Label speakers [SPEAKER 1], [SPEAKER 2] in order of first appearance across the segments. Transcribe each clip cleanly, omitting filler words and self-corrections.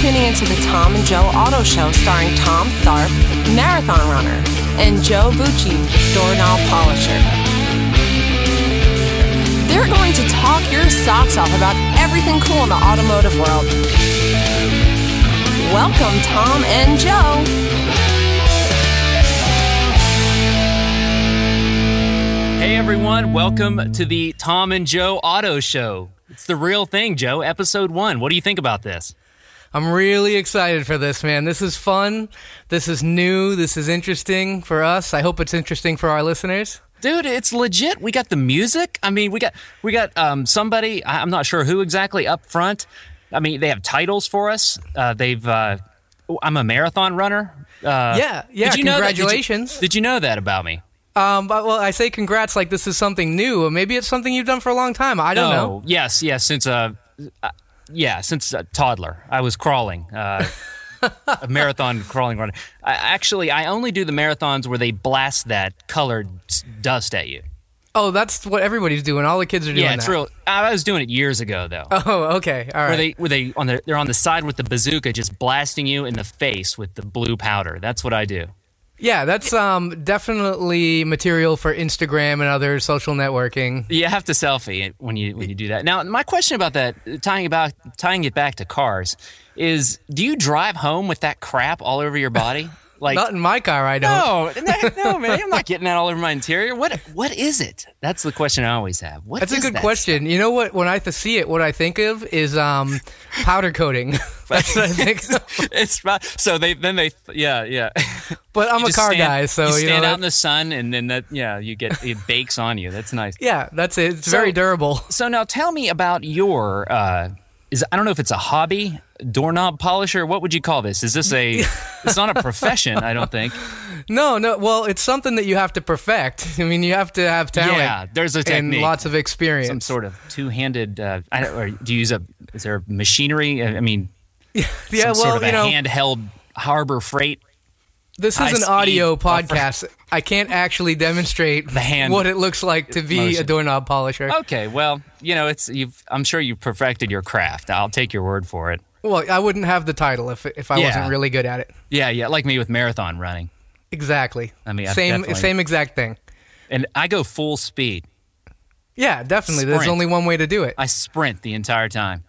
[SPEAKER 1] tuning into the Tom and Joe Auto Show starring Tom Tharp, marathon runner, and Joe Bucci, doorknob polisher. They're going to talk your socks off about everything cool in the automotive world. Welcome, Tom and Joe.
[SPEAKER 2] Hey everyone, welcome to the Tom and Joe Auto Show. It's the real thing, Joe, episode 1. What do you think about this?
[SPEAKER 3] I'm really excited for this, man. This is fun. This is new. This is interesting for us. I hope it's interesting for our listeners.
[SPEAKER 2] Dude, it's legit. We got the music. I mean, we got somebody, I'm not sure who exactly, up front. I mean, they have titles for us. I'm a marathon runner.
[SPEAKER 3] Yeah, congratulations.
[SPEAKER 2] Did you know that about me?
[SPEAKER 3] Well, I say congrats like this is something new. Maybe it's something you've done for a long time. I don't know.
[SPEAKER 2] Yes, since a toddler. I was crawling, a marathon crawling runner. I only do the marathons where they blast that colored dust at you.
[SPEAKER 3] Oh, that's what everybody's doing. All the kids are doing that.
[SPEAKER 2] Yeah, it's real. I was doing it years ago, though.
[SPEAKER 3] Oh, okay. All right.
[SPEAKER 2] They're on the side with the bazooka just blasting you in the face with the blue powder. That's what I do.
[SPEAKER 3] Yeah, that's definitely material for Instagram and other social networking.
[SPEAKER 2] You have to selfie when you do that. Now, my question about that, tying it back to cars, is do you drive home with that crap all over your body? Like,
[SPEAKER 3] not in my car, I don't.
[SPEAKER 2] No, man, I'm not getting that all over my interior. What is it? That's the question I always have.
[SPEAKER 3] That's a good question.
[SPEAKER 2] Stuff?
[SPEAKER 3] You know what? When I see it, what I think of is powder coating. That's what I think.
[SPEAKER 2] Yeah.
[SPEAKER 3] But I'm a car guy, so
[SPEAKER 2] you stand out in the sun, and then it bakes on you. That's nice.
[SPEAKER 3] Yeah, that's it. It's very durable.
[SPEAKER 2] So now, tell me about your. I don't know if it's a hobby, doorknob polisher. What would you call this? Is this it's not a profession, I don't think.
[SPEAKER 3] No. Well, it's something that you have to perfect. I mean, you have to have talent.
[SPEAKER 2] Yeah, there's a technique.
[SPEAKER 3] And lots of experience.
[SPEAKER 2] Some sort of two-handed, or do you use is there machinery? I mean, sort of a handheld Harbor Freight.
[SPEAKER 3] This is an audio podcast. I can't actually demonstrate what it looks like to be a doorknob polisher.
[SPEAKER 2] Okay, well, I'm sure you've perfected your craft. I'll take your word for it.
[SPEAKER 3] Well, I wouldn't have the title if I wasn't really good at it.
[SPEAKER 2] Yeah, like me with marathon running.
[SPEAKER 3] Exactly.
[SPEAKER 2] I mean,
[SPEAKER 3] same exact thing.
[SPEAKER 2] And I go full speed.
[SPEAKER 3] Yeah, definitely. Sprint. There's only one way to do it.
[SPEAKER 2] I sprint the entire time.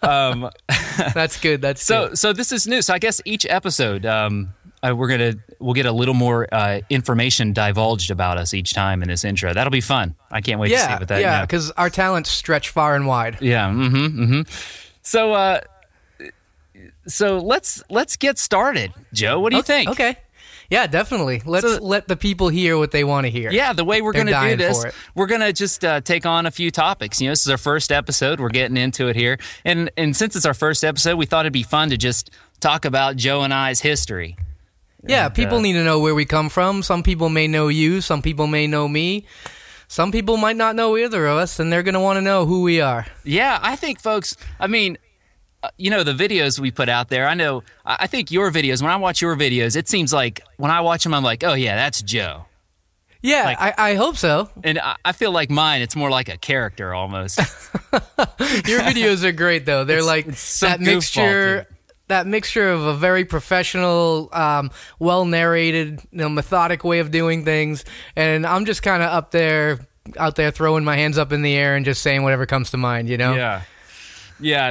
[SPEAKER 3] That's good.
[SPEAKER 2] So this is new. So I guess each episode, we'll get a little more information divulged about us each time in this intro. That'll be fun. I can't wait to see what that.
[SPEAKER 3] Yeah, because our talents stretch far and wide.
[SPEAKER 2] Yeah. So let's get started, Joe. What do you think?
[SPEAKER 3] Okay. Yeah, definitely. Let's let the people hear what they want to hear.
[SPEAKER 2] Yeah, the way we're going to do this, we're going to just take on a few topics. This is our first episode. We're getting into it here. And since it's our first episode, we thought it'd be fun to just talk about Joe and I's history.
[SPEAKER 3] Yeah, people need to know where we come from. Some people may know you. Some people may know me. Some people might not know either of us, and they're going to want to know who we are.
[SPEAKER 2] Yeah, I think, folks, the videos we put out there, I think your videos, when I watch your videos, it seems like when I watch them, I'm like, oh, yeah, that's Joe.
[SPEAKER 3] Yeah, I hope so.
[SPEAKER 2] And I feel like mine, it's more like a character almost.
[SPEAKER 3] Your videos are great, though. They're it's that mixture of a very professional, well-narrated, methodic way of doing things, and I'm just kind of out there throwing my hands up in the air and just saying whatever comes to mind,
[SPEAKER 2] Yeah,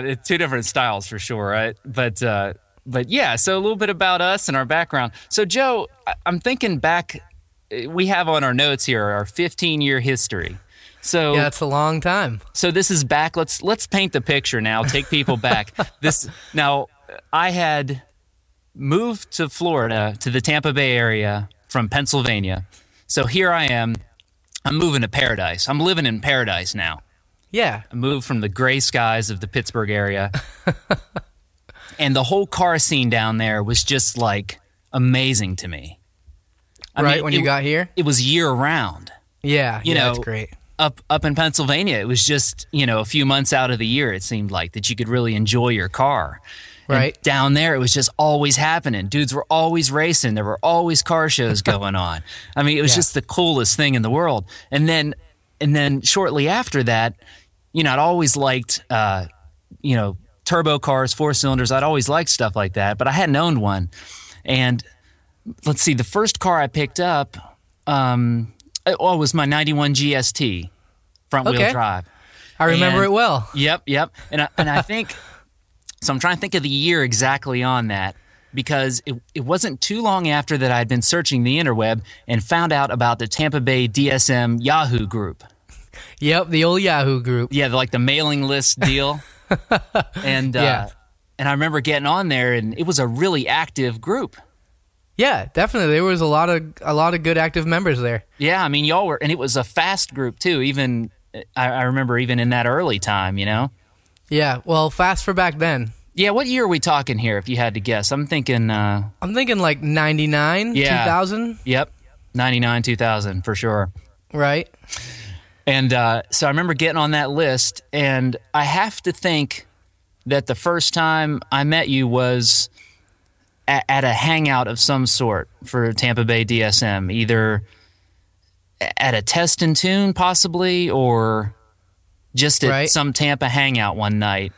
[SPEAKER 2] it's two different styles for sure, right? But yeah, so a little bit about us and our background. So, Joe, I'm thinking back, we have on our notes here our 15-year history. So
[SPEAKER 3] yeah, it's a long time.
[SPEAKER 2] So this is back. Let's paint the picture now. Take people back. I had moved to Florida, to the Tampa Bay area from Pennsylvania. So here I am. I'm moving to paradise. I'm living in paradise now.
[SPEAKER 3] Yeah.
[SPEAKER 2] I moved from the gray skies of the Pittsburgh area. And the whole car scene down there was just like amazing to me.
[SPEAKER 3] When you got here?
[SPEAKER 2] It was year round.
[SPEAKER 3] Yeah, that's great.
[SPEAKER 2] Up in Pennsylvania, it was just, a few months out of the year, it seemed like, that you could really enjoy your car.
[SPEAKER 3] Right.
[SPEAKER 2] And down there, it was just always happening. Dudes were always racing. There were always car shows going on. It was just the coolest thing in the world. And then shortly after that, I'd always liked, turbo cars, 4 cylinders. I'd always liked stuff like that, but I hadn't owned one. And let's see, the first car I picked up it was my 91 GST, front-wheel drive.
[SPEAKER 3] I remember it well.
[SPEAKER 2] Yep. And I think, so I'm trying to think of the year exactly on that, because it wasn't too long after that I'd been searching the interweb and found out about the Tampa Bay DSM Yahoo group.
[SPEAKER 3] Yep, the old Yahoo group.
[SPEAKER 2] Yeah, like the mailing list deal. And I remember getting on there, and it was a really active group.
[SPEAKER 3] Yeah, definitely. There was a lot of good active members there.
[SPEAKER 2] Yeah, I mean, y'all were, and it was a fast group too. Even I remember even in that early time, you know.
[SPEAKER 3] Yeah, well, fast for back then.
[SPEAKER 2] Yeah, what year are we talking here? If you had to guess, I'm thinking
[SPEAKER 3] like 99, 2000.
[SPEAKER 2] Yep, 99, 2000 for sure.
[SPEAKER 3] Right.
[SPEAKER 2] And so I remember getting on that list, and I have to think that the first time I met you was at a hangout of some sort for Tampa Bay DSM, either at a test and tune possibly, or just at some Tampa hangout one night.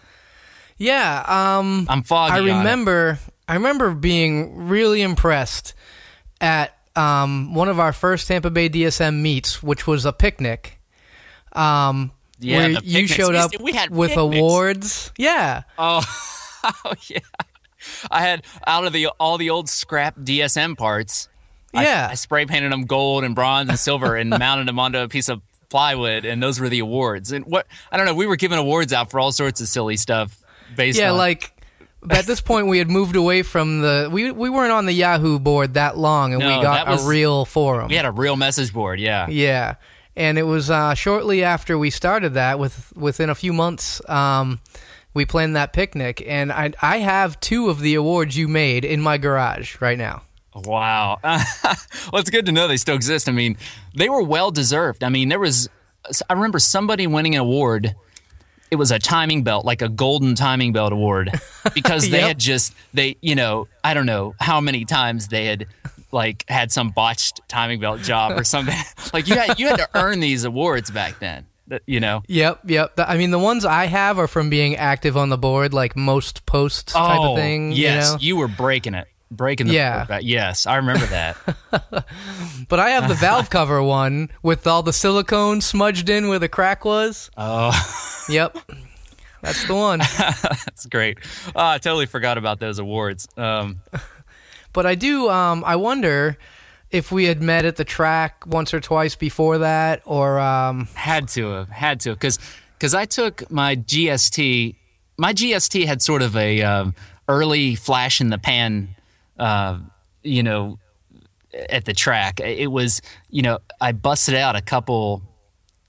[SPEAKER 3] Yeah,
[SPEAKER 2] I'm foggy.
[SPEAKER 3] I remember being really impressed at one of our first Tampa Bay DSM meets, which was a picnic. Where you showed up with picnics. Awards. Yeah.
[SPEAKER 2] Oh, yeah. I had out of all the old scrap DSM parts.
[SPEAKER 3] Yeah.
[SPEAKER 2] I spray painted them gold and bronze and silver and mounted them onto a piece of plywood, and those were the awards. And I don't know, we were giving awards out for all sorts of silly stuff based on.
[SPEAKER 3] Like at this point we had moved away from we weren't on the Yahoo board that long, and we got a real forum.
[SPEAKER 2] We had a real message board, yeah.
[SPEAKER 3] Yeah. And it was shortly after we started that, within a few months, we planned that picnic, and I have 2 of the awards you made in my garage right now.
[SPEAKER 2] Wow. Well, it's good to know they still exist. I mean, they were well-deserved. I mean, I remember somebody winning an award. It was a timing belt, like a golden timing belt award, because they had I don't know how many times they had had some botched timing belt job or something. Like you had to earn these awards back then. You know.
[SPEAKER 3] Yep. I mean, the ones I have are from being active on the board, like most posts type of thing.
[SPEAKER 2] Yes,
[SPEAKER 3] you
[SPEAKER 2] were breaking the board back. Yes, I remember that.
[SPEAKER 3] But I have the valve cover one with all the silicone smudged in where the crack was.
[SPEAKER 2] Oh,
[SPEAKER 3] yep, that's the one.
[SPEAKER 2] That's great. I totally forgot about those awards.
[SPEAKER 3] But I do. I wonder if we had met at the track once or twice before that, or
[SPEAKER 2] had to because I took my GST. My GST had sort of a early flash in the pan, at the track. It was, I busted out a couple,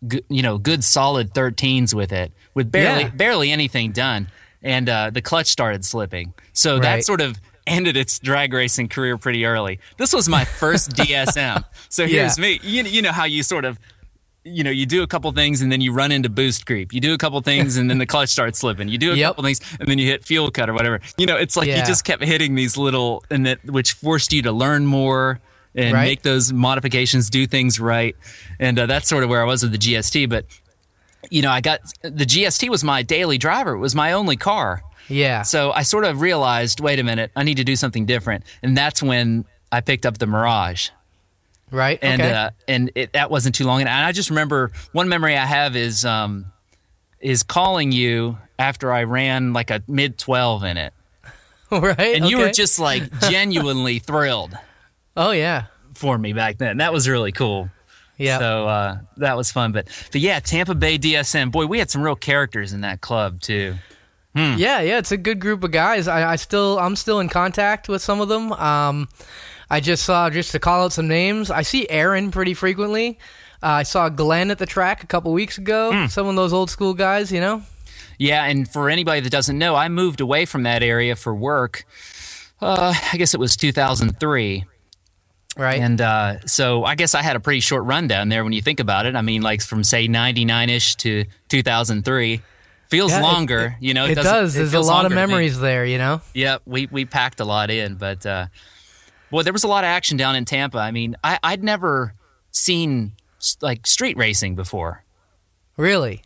[SPEAKER 2] good solid 13s with it, with barely anything done, and the clutch started slipping. So that sort of ended its drag racing career pretty early. This was my first DSM. So here's me. You know how you sort of, you do a couple things and then you run into boost creep. You do a couple things and then the clutch starts slipping. You do a couple things and then you hit fuel cut or whatever. It's like you just kept hitting these little, which forced you to learn more and make those modifications, do things right. And that's sort of where I was with the GST. But, I got the GST was my daily driver. It was my only car.
[SPEAKER 3] Yeah.
[SPEAKER 2] So I sort of realized, wait a minute, I need to do something different. And that's when I picked up the Mirage.
[SPEAKER 3] Right.
[SPEAKER 2] And
[SPEAKER 3] okay.
[SPEAKER 2] That wasn't too long. And I just remember one memory I have is calling you after I ran like a mid-12 in it.
[SPEAKER 3] Right.
[SPEAKER 2] And you were just genuinely thrilled.
[SPEAKER 3] Oh, yeah.
[SPEAKER 2] For me back then. That was really cool.
[SPEAKER 3] Yeah.
[SPEAKER 2] So that was fun. But yeah, Tampa Bay DSM. Boy, we had some real characters in that club too.
[SPEAKER 3] Yeah, it's a good group of guys. I'm still in contact with some of them. I just to call out some names, I see Aaron pretty frequently. I saw Glenn at the track a couple weeks ago. Some of those old school guys,
[SPEAKER 2] Yeah, and for anybody that doesn't know, I moved away from that area for work. I guess it was 2003.
[SPEAKER 3] Right.
[SPEAKER 2] And so I guess I had a pretty short run down there when you think about it. I mean, like from, say, 99-ish to 2003. Feels longer,
[SPEAKER 3] It does. There's a lot of memories there,
[SPEAKER 2] Yeah, we packed a lot in, but boy, there was a lot of action down in Tampa. I mean, I'd never seen street racing before.
[SPEAKER 3] Really?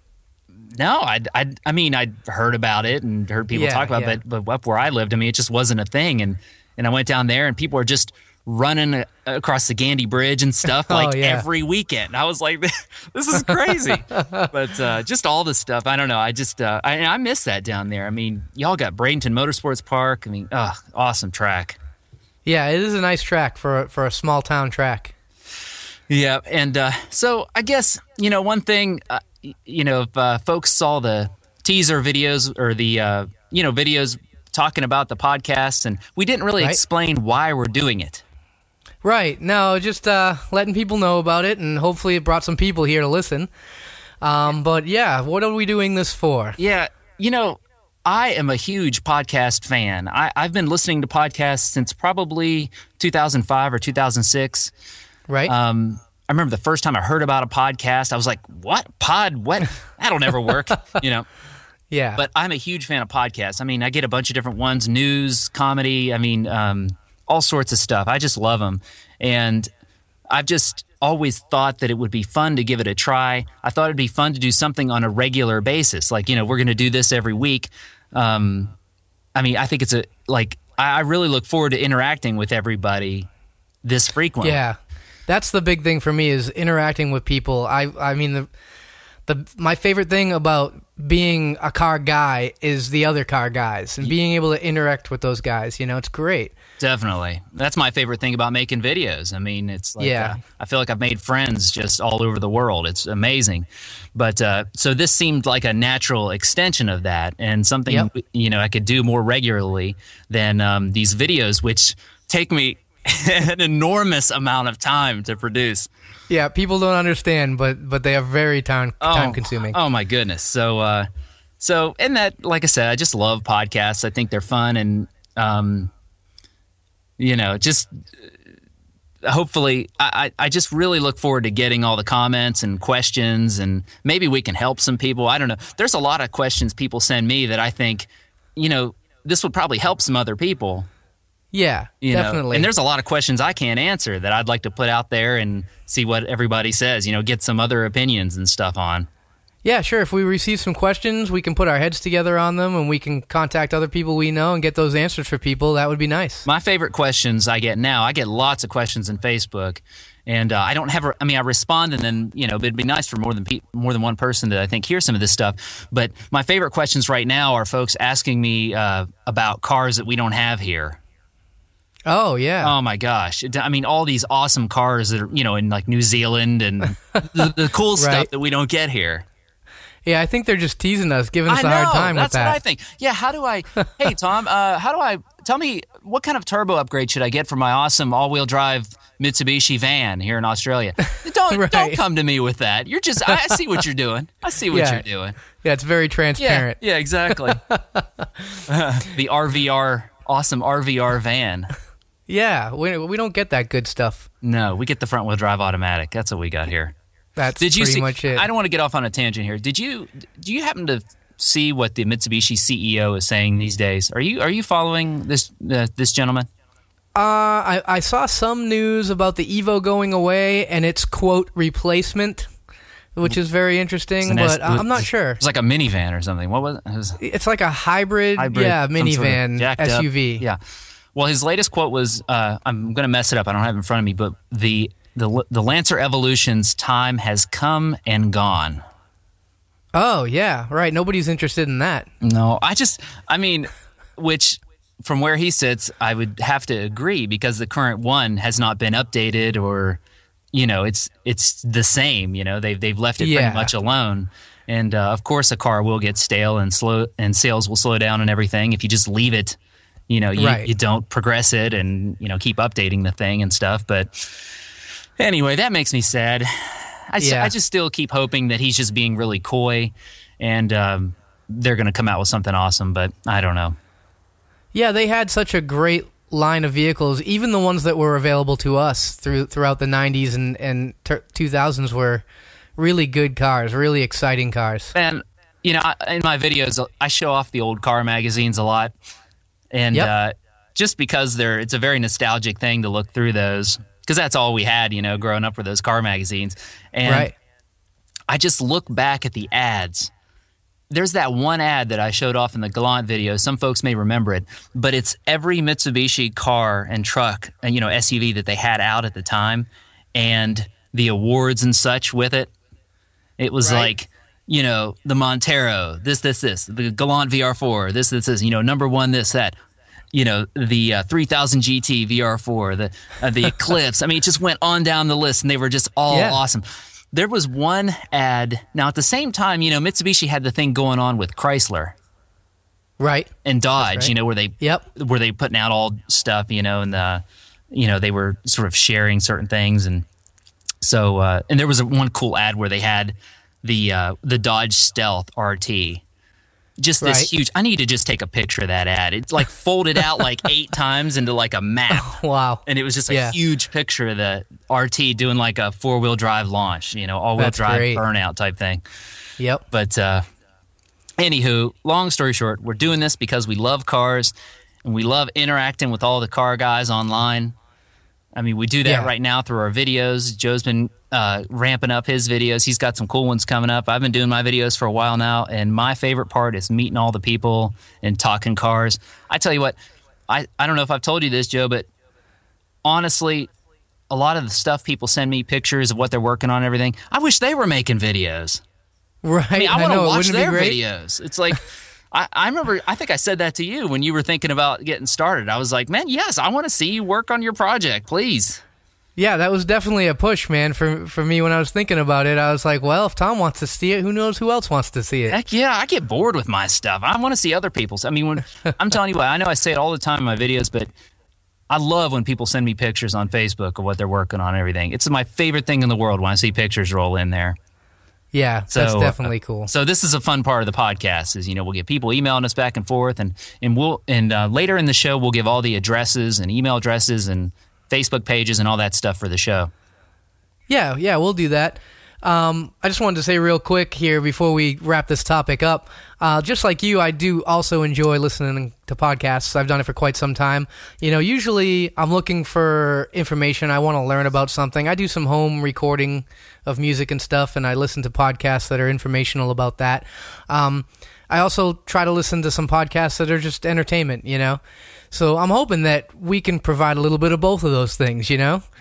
[SPEAKER 2] No, I mean, I'd heard about it and heard people talk about it, but up where I lived, I mean, it just wasn't a thing. And I went down there, and people were just running across the Gandy Bridge and stuff every weekend. I was like, this is crazy. But just all this stuff, I don't know. I just I miss that down there. I mean, y'all got Bradenton Motorsports Park. I mean, awesome track.
[SPEAKER 3] Yeah, it is a nice track for a small town track.
[SPEAKER 2] Yeah, and so I guess, one thing, if folks saw the teaser videos or the, videos talking about the podcast, and we didn't really explain why we're doing it.
[SPEAKER 3] Right. No, just letting people know about it, and hopefully it brought some people here to listen. But yeah, what are we doing this for?
[SPEAKER 2] Yeah, I am a huge podcast fan. I've been listening to podcasts since probably 2005 or 2006.
[SPEAKER 3] Right.
[SPEAKER 2] I remember the first time I heard about a podcast, I was like, what? What? That'll never work,
[SPEAKER 3] Yeah.
[SPEAKER 2] But I'm a huge fan of podcasts. I mean, I get a bunch of different ones, news, comedy, I mean, all sorts of stuff. I just love them. And I've just always thought that it would be fun to give it a try. I thought it'd be fun to do something on a regular basis. Like, we're going to do this every week. I mean, I think it's I really look forward to interacting with everybody this frequently.
[SPEAKER 3] Yeah. That's the big thing for me, is interacting with people. I mean, my favorite thing about being a car guy is the other car guys and being able to interact with those guys. It's great.
[SPEAKER 2] Definitely. That's my favorite thing about making videos. I mean, it's like, I feel like I've made friends just all over the world. It's amazing. But so this seemed like a natural extension of that, and something, I could do more regularly than these videos, which take me an enormous amount of time to produce.
[SPEAKER 3] Yeah, people don't understand, but they are very time consuming.
[SPEAKER 2] Oh my goodness. So and that, like I said, I just love podcasts. I think they're fun, and just hopefully I just really look forward to getting all the comments and questions, and maybe we can help some people. I don't know. There's a lot of questions people send me that I think, this would probably help some other people.
[SPEAKER 3] Yeah, definitely.
[SPEAKER 2] And there's a lot of questions I can't answer that I'd like to put out there and see what everybody says, get some other opinions and stuff on.
[SPEAKER 3] Yeah, sure. If we receive some questions, we can put our heads together on them, and we can contact other people we know and get those answers for people. That would be nice.
[SPEAKER 2] My favorite questions I get now, I get lots of questions in Facebook, and I don't have I respond, and then, it'd be nice for more than one person to, I think, hear some of this stuff. But my favorite questions right now are folks asking me about cars that we don't have here.
[SPEAKER 3] Oh, yeah.
[SPEAKER 2] Oh, my gosh. I mean, all these awesome cars that are, in like New Zealand and the cool stuff that we don't get here.
[SPEAKER 3] Yeah, I think they're just teasing us, giving us a hard time with that.
[SPEAKER 2] That's what I think. Yeah, hey, Tom, tell me, what kind of turbo upgrade should I get for my awesome all-wheel drive Mitsubishi van here in Australia? Don't come to me with that. I see what you're doing. You're doing.
[SPEAKER 3] Yeah, it's very transparent.
[SPEAKER 2] Yeah, exactly. The awesome RVR van.
[SPEAKER 3] Yeah, we don't get that good stuff.
[SPEAKER 2] No, we get the front-wheel drive automatic. That's what we got here.
[SPEAKER 3] That's pretty much it.
[SPEAKER 2] I don't want to get off on a tangent here. Do you happen to see what the Mitsubishi CEO is saying these days? Are you following this gentleman?
[SPEAKER 3] I saw some news about the Evo going away and its quote replacement, which is very interesting, but I'm not sure.
[SPEAKER 2] It's like a minivan or something. What was it?
[SPEAKER 3] It's like a hybrid minivan SUV.
[SPEAKER 2] Yeah. Well, his latest quote was, I'm going to mess it up. I don't have it in front of me, but the Lancer Evolution's time has come and gone.
[SPEAKER 3] Oh, yeah, right. Nobody's interested in that.
[SPEAKER 2] No, which from where he sits, I would have to agree, because the current one has not been updated, or, it's the same. They've left it pretty much alone. And of course, a car will get stale and sales will slow down and everything if you just leave it. You don't progress it and, keep updating the thing and stuff. But anyway, that makes me sad. I just still keep hoping that he's just being really coy, and they're going to come out with something awesome, but I don't know.
[SPEAKER 3] Yeah, they had such a great line of vehicles. Even the ones that were available to us throughout the 90s and 2000s were really good cars, really exciting cars.
[SPEAKER 2] And, in my videos, I show off the old car magazines a lot. And just because it's a very nostalgic thing to look through those, because that's all we had, growing up with those car magazines. And I just look back at the ads, there's that one ad that I showed off in the Galant video. Some folks may remember it, but it's every Mitsubishi car and truck, SUV that they had out at the time, and the awards and such with it. It was like, the Montero, this, the Galant VR4, this, number one, this, that. The 3000 GT VR4, the Eclipse. I mean, it just went on down the list, and they were just all awesome. There was one ad. Now, at the same time, Mitsubishi had the thing going on with Chrysler,
[SPEAKER 3] right,
[SPEAKER 2] and Dodge.
[SPEAKER 3] Right.
[SPEAKER 2] Where they putting out all stuff, and they were sort of sharing certain things, and so and there was one cool ad where they had the Dodge Stealth RT. Just this huge. I need to just take a picture of that ad. It's like folded out like 8 times into like a map.
[SPEAKER 3] Wow.
[SPEAKER 2] And it was just a huge picture of the RT doing like a 4-wheel drive launch, all-wheel drive burnout type thing.
[SPEAKER 3] Yep.
[SPEAKER 2] But anywho, long story short, we're doing this because we love cars and we love interacting with all the car guys online. I mean, we do that right now through our videos. Joe's been ramping up his videos. He's got some cool ones coming up. I've been doing my videos for a while now, and my favorite part is meeting all the people and talking cars. I tell you what, I don't know if I've told you this, Joe, but honestly, a lot of the stuff people send me pictures of what they're working on and everything, I wish they were making videos.
[SPEAKER 3] Right.
[SPEAKER 2] I mean, I want to watch their videos. It's like... I remember, I think I said that to you when you were thinking about getting started. I was like, man, yes, I want to see you work on your project, please.
[SPEAKER 3] Yeah, that was definitely a push, man, for me when I was thinking about it. I was like, well, if Tom wants to see it, who knows who else wants to see it?
[SPEAKER 2] Heck yeah, I get bored with my stuff. I want to see other people's. I mean, when I'm telling you what, I know I say it all the time in my videos, but I love when people send me pictures on Facebook of what they're working on and everything. It's my favorite thing in the world when I see pictures roll in there.
[SPEAKER 3] Yeah, that's definitely cool.
[SPEAKER 2] So this is a fun part of the podcast is, we'll get people emailing us back and forth, and later in the show, we'll give all the addresses and email addresses and Facebook pages and all that stuff for the show.
[SPEAKER 3] Yeah, we'll do that. I just wanted to say real quick here before we wrap this topic up, just like you, I do also enjoy listening to podcasts. I've done it for quite some time. Usually I'm looking for information. I want to learn about something. I do some home recording of music and stuff, and I listen to podcasts that are informational about that. I also try to listen to some podcasts that are just entertainment, So I'm hoping that we can provide a little bit of both of those things,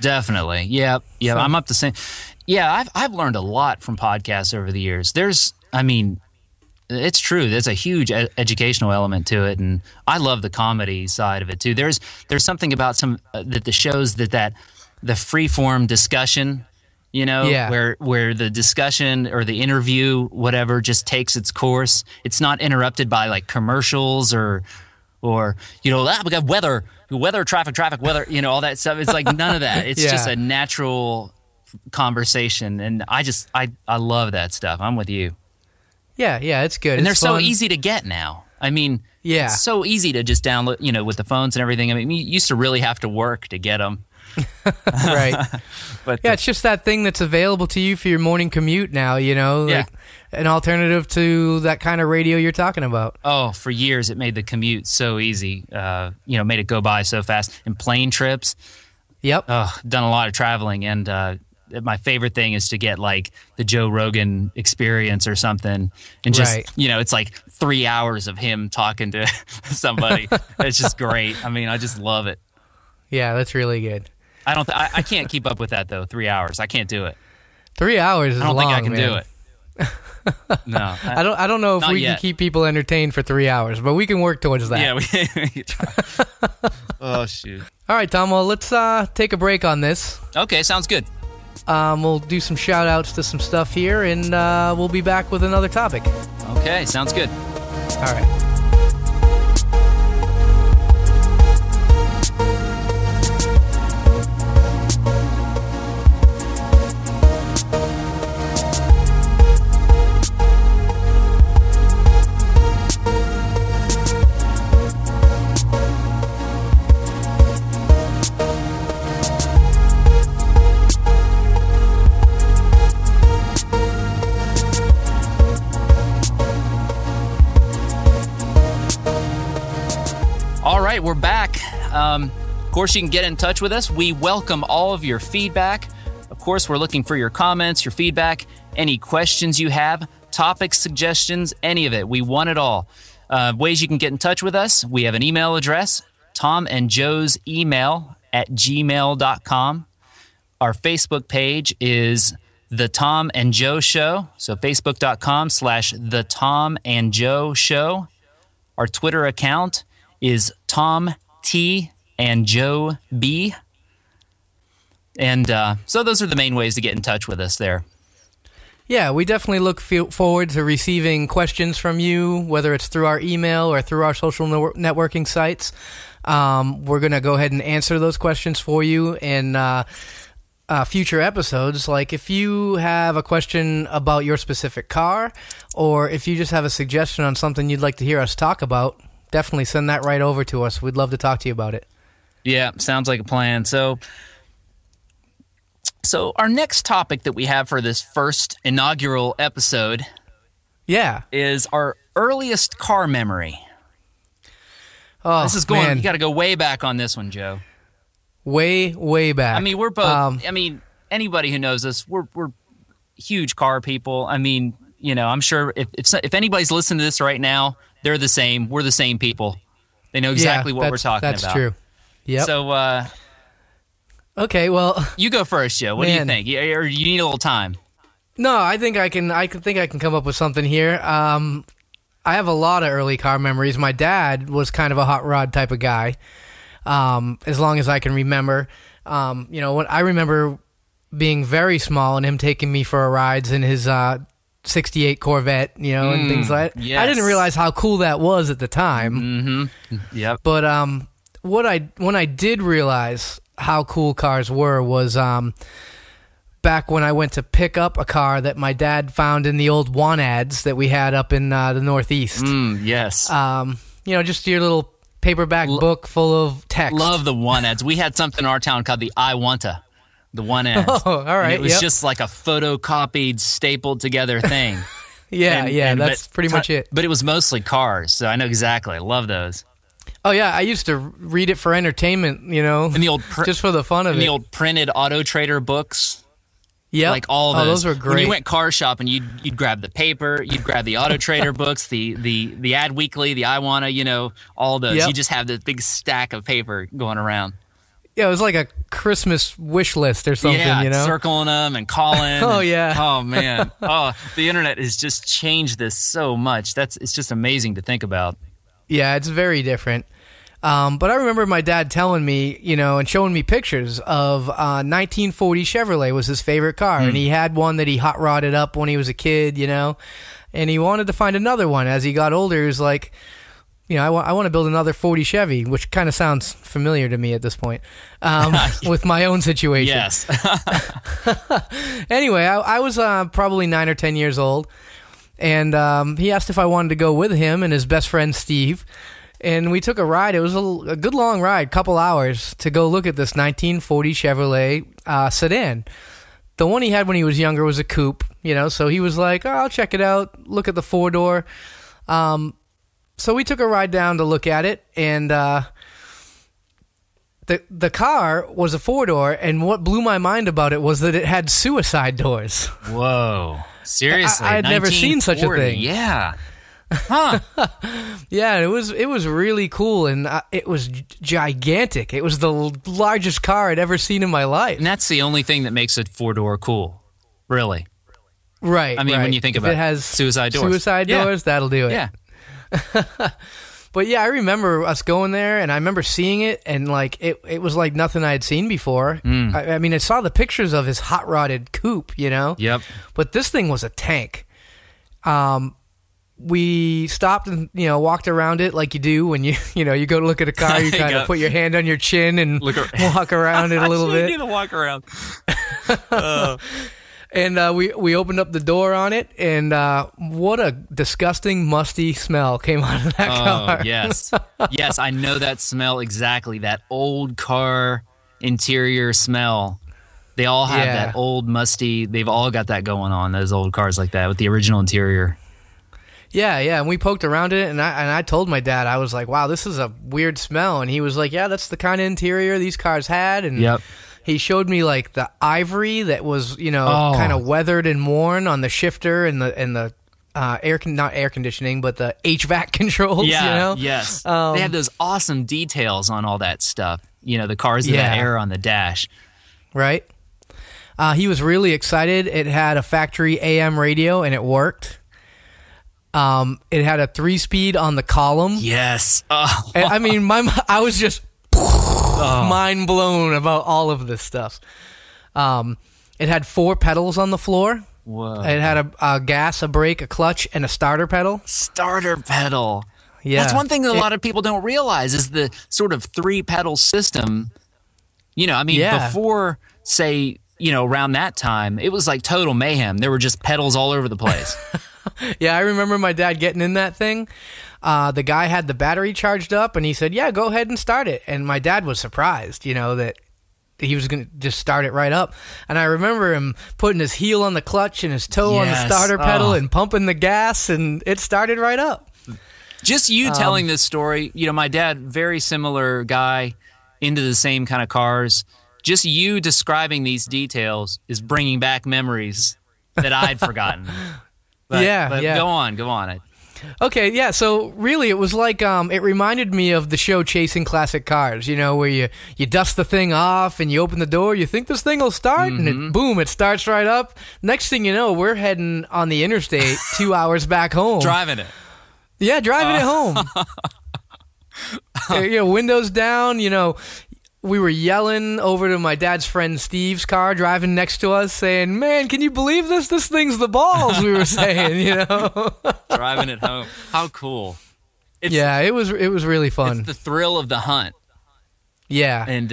[SPEAKER 2] Definitely. Yeah. So, I'm up to saying... Yeah, I've learned a lot from podcasts over the years. It's true. There's a huge educational element to it, and I love the comedy side of it too. There's something about some that the shows that the free form discussion, where the discussion or the interview, whatever, just takes its course. It's not interrupted by like commercials or we got weather, traffic, weather, all that stuff. It's like none of that. It's just a natural conversation, and I love that stuff. I'm with you.
[SPEAKER 3] Yeah, it's good.
[SPEAKER 2] And they're so easy to get now. I mean, it's so easy to just download, with the phones and everything. I mean, you used to really have to work to get them.
[SPEAKER 3] Right. But it's just that thing that's available to you for your morning commute now, like an alternative to that kind of radio you're talking about.
[SPEAKER 2] Oh, for years it made the commute so easy, made it go by so fast. And plane trips.
[SPEAKER 3] Yep.
[SPEAKER 2] Done a lot of traveling, and my favorite thing is to get like the Joe Rogan Experience or something, and just it's like 3 hours of him talking to somebody. It's just great. I mean, I just love it.
[SPEAKER 3] Yeah, that's really good.
[SPEAKER 2] I can't keep up with that though. 3 hours, I can't do it.
[SPEAKER 3] 3 hours is long.
[SPEAKER 2] I don't think I can do it. No,
[SPEAKER 3] I don't know if we can keep people entertained for 3 hours, but we can work towards that.
[SPEAKER 2] Yeah, we can try. Oh shoot!
[SPEAKER 3] All right, Tom. Well, let's take a break on this.
[SPEAKER 2] Okay, sounds good.
[SPEAKER 3] We'll do some shout outs to some stuff here, and we'll be back with another topic.
[SPEAKER 2] Okay, sounds good.
[SPEAKER 3] All right.
[SPEAKER 2] We're back. Of course, you can get in touch with us. We welcome all of your feedback. Of course, we're looking for your comments, your feedback, any questions you have. topic suggestions, any of it. We want it all. Ways you can get in touch with us. We have an email address, Tom and Joe's email @gmail.com. Our Facebook page is The Tom and Joe Show. So facebook.com/The Tom and Joe Show. Our Twitter account is Tom T and Joe B. And so those are the main ways to get in touch with us there.
[SPEAKER 3] Yeah, we definitely look forward to receiving questions from you, whether it's through our email or through our social networking sites. We're going to go ahead and answer those questions for you in future episodes. Like if you have a question about your specific car, or if you just have a suggestion on something you'd like to hear us talk about, definitely send that right over to us. We'd love to talk to you about it.
[SPEAKER 2] Yeah, sounds like a plan. So our next topic that we have for this first inaugural episode is our earliest car memory.
[SPEAKER 3] Oh,
[SPEAKER 2] this is going,
[SPEAKER 3] man.
[SPEAKER 2] You got to go way back on this one, Joe.
[SPEAKER 3] Way, way back.
[SPEAKER 2] I mean, we're both, anybody who knows us, we're huge car people. I mean, I'm sure if anybody's listening to this right now, they're the same. We're the same people. They know exactly what we're talking about.
[SPEAKER 3] That's true. Yep.
[SPEAKER 2] So,
[SPEAKER 3] okay, well,
[SPEAKER 2] you go first, Joe. What do you think? Or you need a little time?
[SPEAKER 3] No, I think I can come up with something here. I have a lot of early car memories. My dad was kind of a hot rod type of guy, as long as I can remember. When I remember being very small and him taking me for rides in his 68 Corvette, and things like that.
[SPEAKER 2] Yes.
[SPEAKER 3] I didn't realize how cool that was at the time.
[SPEAKER 2] Mm-hmm. Yep.
[SPEAKER 3] But when I did realize how cool cars were was back when I went to pick up a car that my dad found in the old want ads that we had up in the Northeast.
[SPEAKER 2] Yes.
[SPEAKER 3] Just your little paperback book full of text.
[SPEAKER 2] Love the want ads. We had something in our town called the I Wanta, the want ads.
[SPEAKER 3] Oh, all right.
[SPEAKER 2] And it was just like a photocopied, stapled together thing.
[SPEAKER 3] That's pretty much it.
[SPEAKER 2] But it was mostly cars, so I know exactly. I love those.
[SPEAKER 3] Oh, yeah, I used to read it for entertainment,
[SPEAKER 2] And the old
[SPEAKER 3] just for the fun of it.
[SPEAKER 2] And the old printed Auto Trader books.
[SPEAKER 3] Yeah,
[SPEAKER 2] like all those.
[SPEAKER 3] Those were great.
[SPEAKER 2] When you went car shopping, you'd grab the paper, you'd grab the Auto Trader books, the Ad Weekly, the I Wanna, all those.
[SPEAKER 3] Yep.
[SPEAKER 2] You just have this big stack of paper going around.
[SPEAKER 3] Yeah, it was like a Christmas wish list or something,
[SPEAKER 2] circling them and calling.
[SPEAKER 3] Yeah.
[SPEAKER 2] Oh, man. The internet has just changed this so much. It's just amazing to think about.
[SPEAKER 3] Yeah, it's very different. But I remember my dad telling me, and showing me pictures of 1940 Chevrolet was his favorite car. And he had one that he hot rodded up when he was a kid, and he wanted to find another one. As he got older, he was like, I want to build another 40 Chevy, which kind of sounds familiar to me at this point, with my own situation.
[SPEAKER 2] Yes.
[SPEAKER 3] Anyway, I was probably 9 or 10 years old, and he asked if I wanted to go with him and his best friend, Steve. And we took a ride. It was a good long ride, couple hours, to go look at this 1940 Chevrolet sedan. The one he had when he was younger was a coupe, so he was like, I'll check it out, look at the four-door. So we took a ride down to look at it, and the car was a four-door, and what blew my mind about it was that it had suicide doors.
[SPEAKER 2] Whoa. Seriously?
[SPEAKER 3] I had never seen such a thing.
[SPEAKER 2] Yeah. Huh.
[SPEAKER 3] Yeah, it was really cool, and it was gigantic. It was the largest car I'd ever seen in my life.
[SPEAKER 2] And that's the only thing that makes a four-door cool, really.
[SPEAKER 3] Right.
[SPEAKER 2] I mean, when you think about
[SPEAKER 3] it has
[SPEAKER 2] suicide doors.
[SPEAKER 3] Suicide doors, that'll do it.
[SPEAKER 2] Yeah.
[SPEAKER 3] But yeah, I remember us going there, and I remember seeing it, and like it was like nothing I had seen before. I mean, I saw the pictures of his hot rodded coupe,
[SPEAKER 2] Yep.
[SPEAKER 3] But this thing was a tank. We stopped and walked around it like you do when you go to look at a car. You kind of put your hand on your chin and walk around it a little bit.
[SPEAKER 2] You need to walk around.
[SPEAKER 3] And we opened up the door on it, and what a disgusting, musty smell came out of that car.
[SPEAKER 2] Oh, yes. Yes, I know that smell exactly. That old car interior smell. They all have that old, musty, they've all got that going on, those old cars like that with the original interior.
[SPEAKER 3] Yeah, and we poked around it, and I told my dad, I was like, wow, this is a weird smell. And he was like, yeah, that's the kind of interior these cars had. And
[SPEAKER 2] yep.
[SPEAKER 3] He showed me like the ivory that was, kind of weathered and worn on the shifter and the not air conditioning, but the HVAC controls.
[SPEAKER 2] Yeah,
[SPEAKER 3] you know?
[SPEAKER 2] yes. They had those awesome details on all that stuff. The cars that had air on the dash.
[SPEAKER 3] Right. He was really excited. It had a factory AM radio, and it worked. It had a 3-speed on the column.
[SPEAKER 2] Yes. Oh.
[SPEAKER 3] I mean, I was just mind blown about all of this stuff. It had 4 pedals on the floor.
[SPEAKER 2] Whoa.
[SPEAKER 3] It had a gas, a brake, a clutch, and a starter pedal.
[SPEAKER 2] Starter pedal.
[SPEAKER 3] Yeah.
[SPEAKER 2] That's one thing that a lot of people don't realize is the sort of 3-pedal system. Before, say, around that time, it was like total mayhem. There were just pedals all over the place.
[SPEAKER 3] Yeah, I remember my dad getting in that thing. The guy had the battery charged up, and he said, yeah, go ahead and start it. And my dad was surprised, that he was going to just start it right up. And I remember him putting his heel on the clutch and his toe on the starter pedal and pumping the gas, and it started right up.
[SPEAKER 2] Just you telling this story, my dad, very similar guy, into the same kind of cars. Just you describing these details is bringing back memories that I'd forgotten. But go on.
[SPEAKER 3] Okay, yeah, so really it was like, it reminded me of the show Chasing Classic Cars, where you dust the thing off and you open the door, you think this thing will start, and boom, it starts right up. Next thing you know, we're heading on the interstate 2 hours back home.
[SPEAKER 2] Driving it.
[SPEAKER 3] Yeah, driving it home. Windows down, we were yelling over to my dad's friend Steve's car driving next to us saying, man, can you believe this? This thing's the balls, we were saying,
[SPEAKER 2] Driving it home. How cool.
[SPEAKER 3] It was really fun.
[SPEAKER 2] It's the thrill of the hunt.
[SPEAKER 3] Yeah.
[SPEAKER 2] And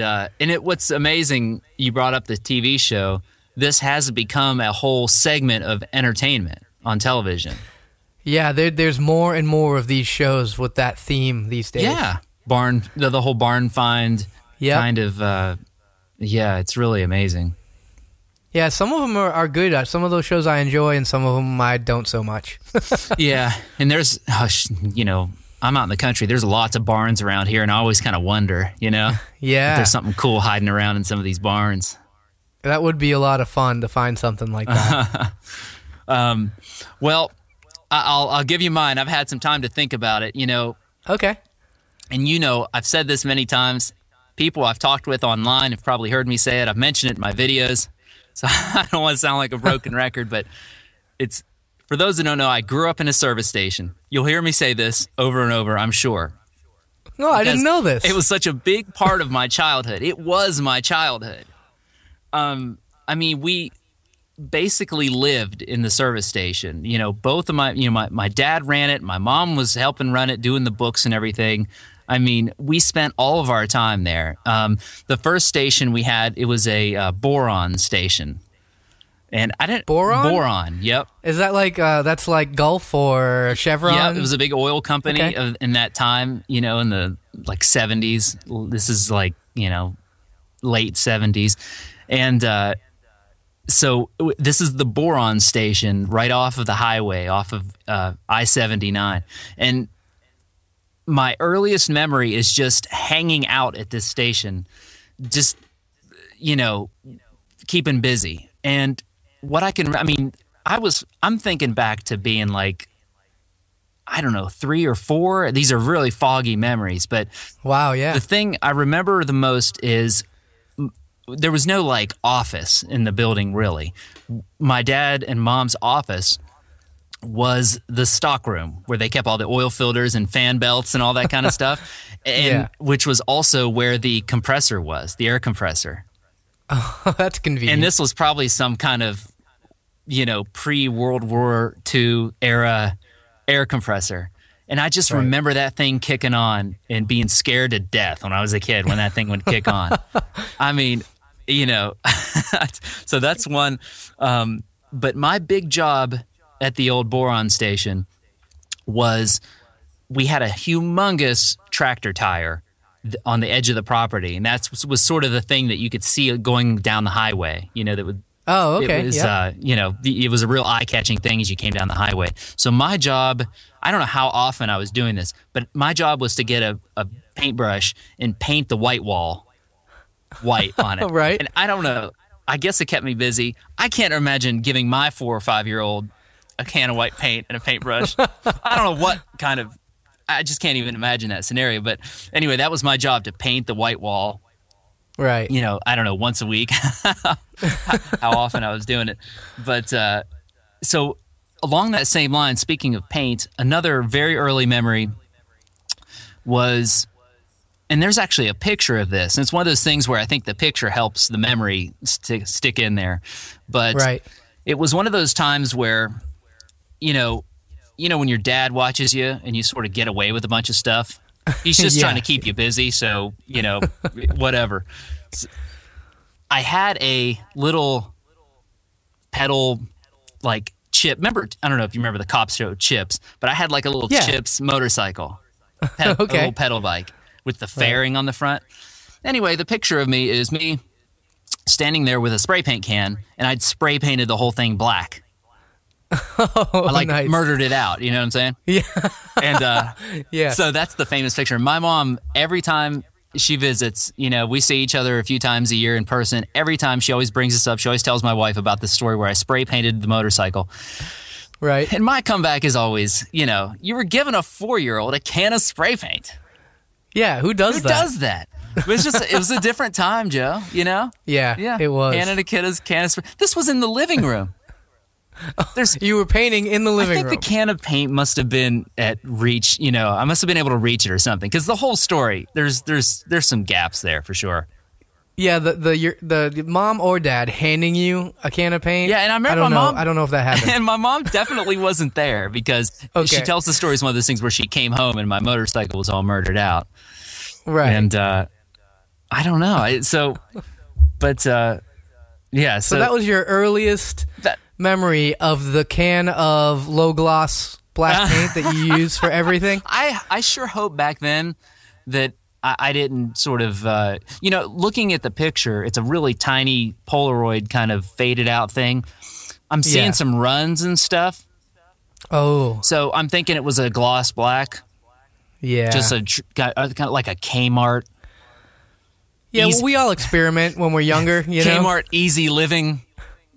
[SPEAKER 2] what's amazing, you brought up the TV show, this has become a whole segment of entertainment on television. Yeah,
[SPEAKER 3] there's more and more of these shows with that theme these days.
[SPEAKER 2] Yeah. The whole barn find kind of, it's really amazing.
[SPEAKER 3] Yeah, some of them are good. Some of those shows I enjoy, and some of them I don't so much.
[SPEAKER 2] Yeah, and there's, I'm out in the country. There's lots of barns around here, and I always kind of wonder, if there's something cool hiding around in some of these barns.
[SPEAKER 3] That would be a lot of fun to find something like that.
[SPEAKER 2] Well, I'll give you mine. I've had some time to think about it,
[SPEAKER 3] Okay.
[SPEAKER 2] And I've said this many times. People I've talked with online have probably heard me say it. I've mentioned it in my videos. So I don't want to sound like a broken record, but it's, for those that don't know, I grew up in a service station. You'll hear me say this over and over, I'm sure.
[SPEAKER 3] No, I didn't know this.
[SPEAKER 2] It was such a big part of my childhood. It was my childhood. We basically lived in the service station. Both of my dad ran it. My mom was helping run it, doing the books and everything. We spent all of our time there. The first station we had, it was a boron station. And I didn't... Boron, yep.
[SPEAKER 3] Is that like, that's like Gulf or Chevron?
[SPEAKER 2] Yeah, it was a big oil company in that time, in the 70s. This is late 70s. And so this is the boron station right off of the highway, off of I-79. And my earliest memory is just hanging out at this station, just, keeping busy. And what I'm thinking back to being like, I don't know, 3 or 4. These are really foggy memories, but
[SPEAKER 3] wow, yeah.
[SPEAKER 2] The thing I remember the most is there was no office in the building really. My dad and mom's office was the stock room where they kept all the oil filters and fan belts and all that kind of stuff, and which was also where the compressor was, the air compressor.
[SPEAKER 3] Oh, that's convenient.
[SPEAKER 2] And this was probably some kind of, pre-World War II era air compressor. And I just remember that thing kicking on and being scared to death when I was a kid when that thing would kick on. So that's one. But my big job at the old boron station was we had a humongous tractor tire on the edge of the property, and that was sort of the thing that you could see going down the highway, that would...
[SPEAKER 3] Oh, okay.
[SPEAKER 2] It was, it was a real eye-catching thing as you came down the highway. So my job, I don't know how often I was doing this, but my job was to get a paintbrush and paint the white wall white on it.
[SPEAKER 3] Right.
[SPEAKER 2] And I don't know, I guess it kept me busy. I can't imagine giving my 4 or 5-year-old a can of white paint and a paintbrush. I don't know what kind of, I just can't even imagine that scenario. But anyway, that was my job, to paint the white wall.
[SPEAKER 3] Right.
[SPEAKER 2] You know, I don't know, once a week, how often I was doing it. But so along that same line, speaking of paint, another very early memory was, and there's actually a picture of this, and it's one of those things where I think the picture helps the memory stick in there. But it was one of those times where, you know, when your dad watches you and you sort of get away with a bunch of stuff, he's just trying to keep you busy. So, you know, whatever. I had a little pedal, like, chip. Remember, I don't know if you remember the Cop Show Chips, but I had like a little Chips motorcycle, a little pedal bike with the fairing on the front. Anyway, the picture of me is me standing there with a spray paint can, and I'd spray painted the whole thing black. I murdered it out, you know what I'm saying?
[SPEAKER 3] Yeah.
[SPEAKER 2] And so that's the famous picture. My mom, every time she visits, you know, we see each other a few times a year in person. Every time she always brings this up. She always tells my wife about this story where I spray painted the motorcycle.
[SPEAKER 3] Right.
[SPEAKER 2] And my comeback is always, you know, you were giving a 4-year-old a can of spray paint.
[SPEAKER 3] Yeah, who does
[SPEAKER 2] that? It was just, it was a different time, Joe, you know?
[SPEAKER 3] Yeah, it was.
[SPEAKER 2] Handing a kid a can of spray. This was in the living room.
[SPEAKER 3] You were painting in the living room.
[SPEAKER 2] I think the can of paint must have been at reach, you know, I must have been able to reach it or something, because the whole story, there's some gaps there for sure.
[SPEAKER 3] Yeah, the mom or dad handing you a can of paint.
[SPEAKER 2] Yeah, and I remember my mom.
[SPEAKER 3] I don't know if that happened.
[SPEAKER 2] And my mom definitely wasn't there, because she tells the story as one of those things where she came home and my motorcycle was all murdered out.
[SPEAKER 3] Right.
[SPEAKER 2] And I don't know. So that was your earliest memory
[SPEAKER 3] of the can of low gloss black paint that you use for everything.
[SPEAKER 2] I sure hope back then that I didn't sort of, you know, looking at the picture, it's a really tiny Polaroid kind of faded out thing. I'm seeing some runs and stuff.
[SPEAKER 3] Oh.
[SPEAKER 2] So I'm thinking it was a gloss black.
[SPEAKER 3] Yeah.
[SPEAKER 2] Just kind of like a Kmart.
[SPEAKER 3] Yeah, well, we all experiment when we're younger, you know?
[SPEAKER 2] Kmart Easy Living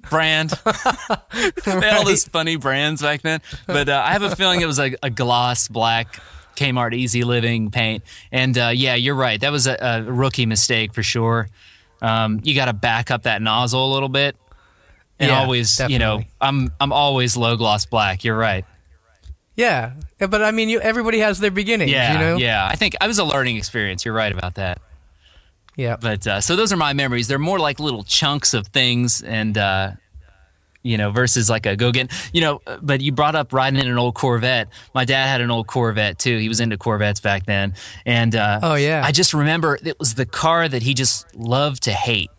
[SPEAKER 2] brand. They had all those funny brands back then. But I have a feeling it was a gloss black Kmart Easy Living paint. And yeah, you're right. That was a rookie mistake for sure. You got to back up that nozzle a little bit. And always, definitely. You know, I'm always low gloss black. You're right.
[SPEAKER 3] Yeah, but I mean, everybody has their beginnings, you know?
[SPEAKER 2] Yeah, I think I was a learning experience. You're right about that.
[SPEAKER 3] Yeah.
[SPEAKER 2] But so those are my memories. They're more like little chunks of things, and you know, versus like a go get. You know, but you brought up riding in an old Corvette. My dad had an old Corvette too. He was into Corvettes back then, and I just remember it was the car that he just loved to hate.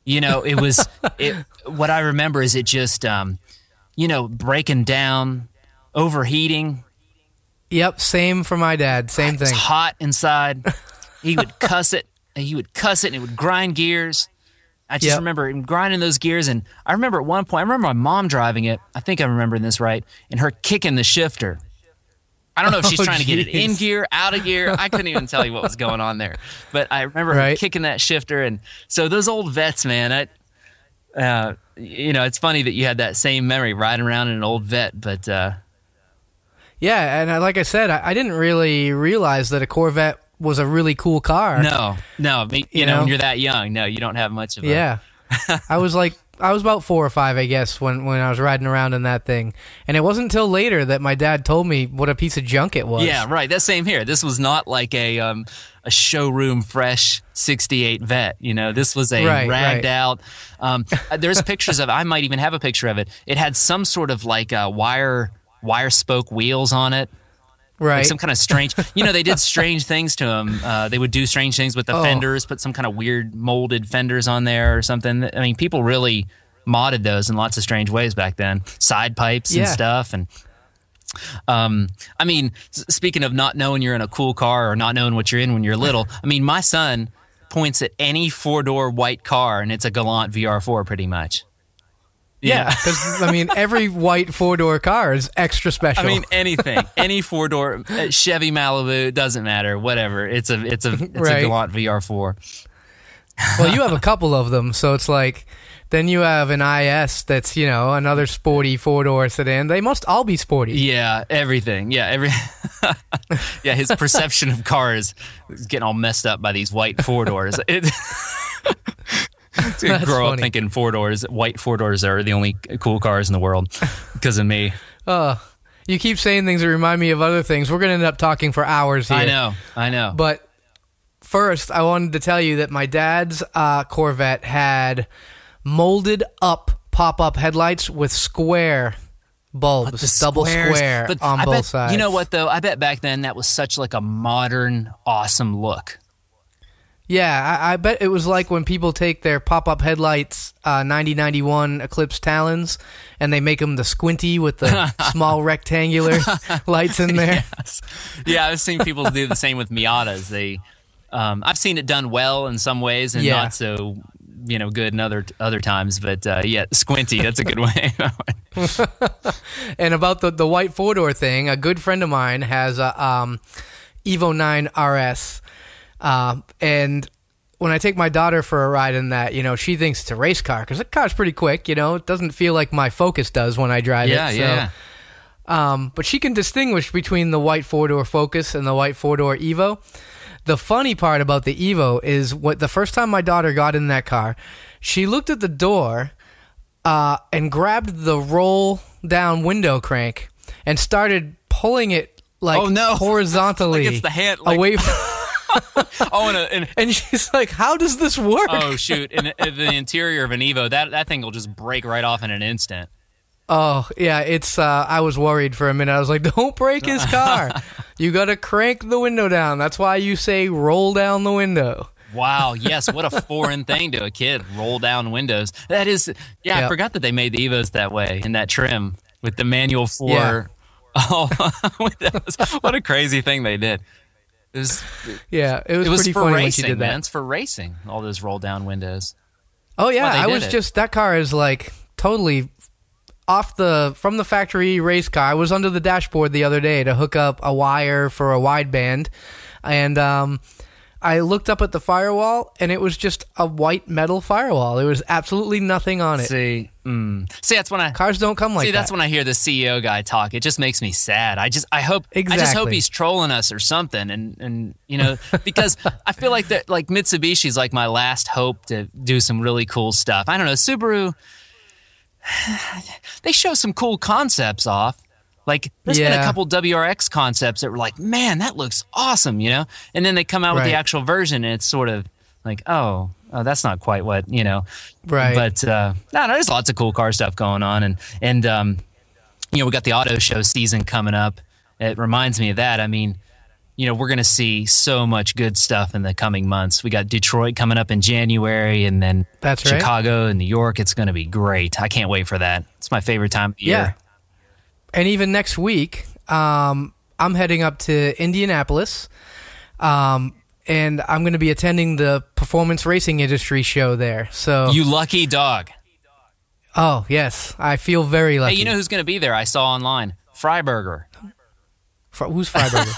[SPEAKER 2] You know, it was what I remember is it just you know, breaking down, overheating.
[SPEAKER 3] Yep, same for my dad. Same thing.
[SPEAKER 2] It's hot inside. He would cuss it. He would cuss it, and it would grind gears. I just remember him grinding those gears, and I remember at one point, I remember my mom driving it. I think I'm remembering this right, and her kicking the shifter. I don't know if she's trying to get it in gear, out of gear. I couldn't even tell you what was going on there. But I remember her kicking that shifter, and so those old vets, man, you know, it's funny that you had that same memory riding around in an old vet, but...
[SPEAKER 3] Yeah, and like I said, I didn't really realize that a Corvette was a really cool car.
[SPEAKER 2] No. You know, when you're that young, no, you don't have much of a...
[SPEAKER 3] Yeah. I was about 4 or 5, I guess, when I was riding around in that thing. And it wasn't until later that my dad told me what a piece of junk it was.
[SPEAKER 2] Yeah, right. That's same here. This was not like a showroom fresh 68 vet. You know, this was a ragged out. There's pictures of it. I might even have a picture of it. It had some sort of like wire spoke wheels on it.
[SPEAKER 3] Right.
[SPEAKER 2] Like some kind of strange, you know, they did strange things to them. They would do strange things with the fenders, put some kind of weird molded fenders on there or something. I mean, people really modded those in lots of strange ways back then. Side pipes and stuff. And I mean, speaking of not knowing you're in a cool car or not knowing what you're in when you're little, I mean, my son points at any 4-door white car and it's a Galant VR4 pretty much.
[SPEAKER 3] Yeah, because I mean, every white 4-door car is extra special.
[SPEAKER 2] I mean, anything, any 4-door Chevy Malibu, doesn't matter, whatever. It's a Galant VR4.
[SPEAKER 3] Well, you have a couple of them, so it's like, then you have an IS that's, another sporty four-door sedan. They must all be sporty.
[SPEAKER 2] Yeah, everything. Yeah, yeah, his perception of cars is getting all messed up by these white four-doors. He's going to grow up thinking white four-doors are the only cool cars in the world because of me.
[SPEAKER 3] You keep saying things that remind me of other things. We're going to end up talking for hours here.
[SPEAKER 2] I know.
[SPEAKER 3] But first, I wanted to tell you that my dad's Corvette had molded up pop-up headlights with square bulbs, double square on both sides.
[SPEAKER 2] You know what, though? I bet back then that was such like a modern, awesome look.
[SPEAKER 3] Yeah, I bet it was like when people take their pop-up headlights, 9091 Eclipse Talons, and they make them the squinty with the small rectangular lights in there.
[SPEAKER 2] Yes. Yeah, I've seen people do the same with Miatas. I've seen it done well in some ways and not so good in other times. But squinty, that's a good way.
[SPEAKER 3] And about the white four-door thing, a good friend of mine has a Evo 9 RS. And when I take my daughter for a ride in that, she thinks it's a race car because the car's pretty quick. It doesn't feel like my Focus does when I drive it.
[SPEAKER 2] Yeah.
[SPEAKER 3] But she can distinguish between the white four-door Focus and the white four-door Evo. The funny part about the Evo is the first time my daughter got in that car, she looked at the door and grabbed the roll-down window crank and started pulling it horizontally
[SPEAKER 2] like it's the hand,
[SPEAKER 3] away from...
[SPEAKER 2] and
[SPEAKER 3] she's like, how does this work?
[SPEAKER 2] Oh, shoot. In the interior of an Evo, that thing will just break right off in an instant.
[SPEAKER 3] Oh, yeah, it's, I was worried for a minute. I was like, don't break his car. You got to crank the window down. That's why you say roll down the window.
[SPEAKER 2] Wow, yes, what a foreign thing to a kid, roll down windows. That is, yep. I forgot that they made the Evos that way, in that trim, with the manual floor. Yeah. Oh, what a crazy thing they did. It was
[SPEAKER 3] pretty
[SPEAKER 2] for
[SPEAKER 3] funny
[SPEAKER 2] racing,
[SPEAKER 3] when she did that.
[SPEAKER 2] Man. It's for racing, all those roll down windows.
[SPEAKER 3] Oh, yeah, that car is like totally from the factory race car. I was under the dashboard the other day to hook up a wire for a wideband, and I looked up at the firewall, and it was just a white metal firewall. There was absolutely nothing on it.
[SPEAKER 2] See, that's when
[SPEAKER 3] cars don't come like that.
[SPEAKER 2] See, that's when I hear the CEO guy talk. It just makes me sad. I just hope he's trolling us or something, and because I feel like that, like Mitsubishi's like my last hope to do some really cool stuff. I don't know, Subaru. They show some cool concepts off. Like, there's been a couple WRX concepts that were like, man, that looks awesome, And then they come out with the actual version, and it's sort of like, oh, that's not quite what,
[SPEAKER 3] Right.
[SPEAKER 2] But, there's lots of cool car stuff going on. And we got the auto show season coming up. It reminds me of that. I mean, we're going to see so much good stuff in the coming months. We got Detroit coming up in January, and then Chicago and New York. It's going to be great. I can't wait for that. It's my favorite time of the year.
[SPEAKER 3] And even next week, I'm heading up to Indianapolis, and I'm going to be attending the Performance Racing Industry show there. So
[SPEAKER 2] you lucky dog.
[SPEAKER 3] Oh, yes. I feel very lucky.
[SPEAKER 2] Hey, you know who's going to be there? I saw online. Freiberger.
[SPEAKER 3] Who's Freiberger?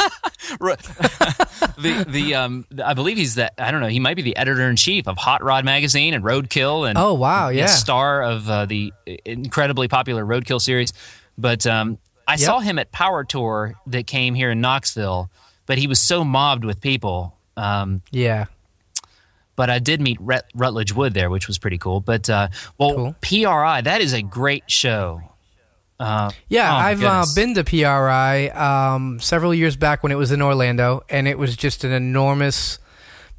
[SPEAKER 2] I believe he's I don't know, he might be the editor-in-chief of Hot Rod Magazine and Roadkill. And
[SPEAKER 3] oh, wow, yeah.
[SPEAKER 2] Star of the incredibly popular Roadkill series. But I saw him at Power Tour that came here in Knoxville, but he was so mobbed with people.
[SPEAKER 3] But
[SPEAKER 2] I did meet Rutledge Wood there, which was pretty cool. But, cool. PRI, that is a great show.
[SPEAKER 3] I've been to PRI several years back when it was in Orlando, and it was just an enormous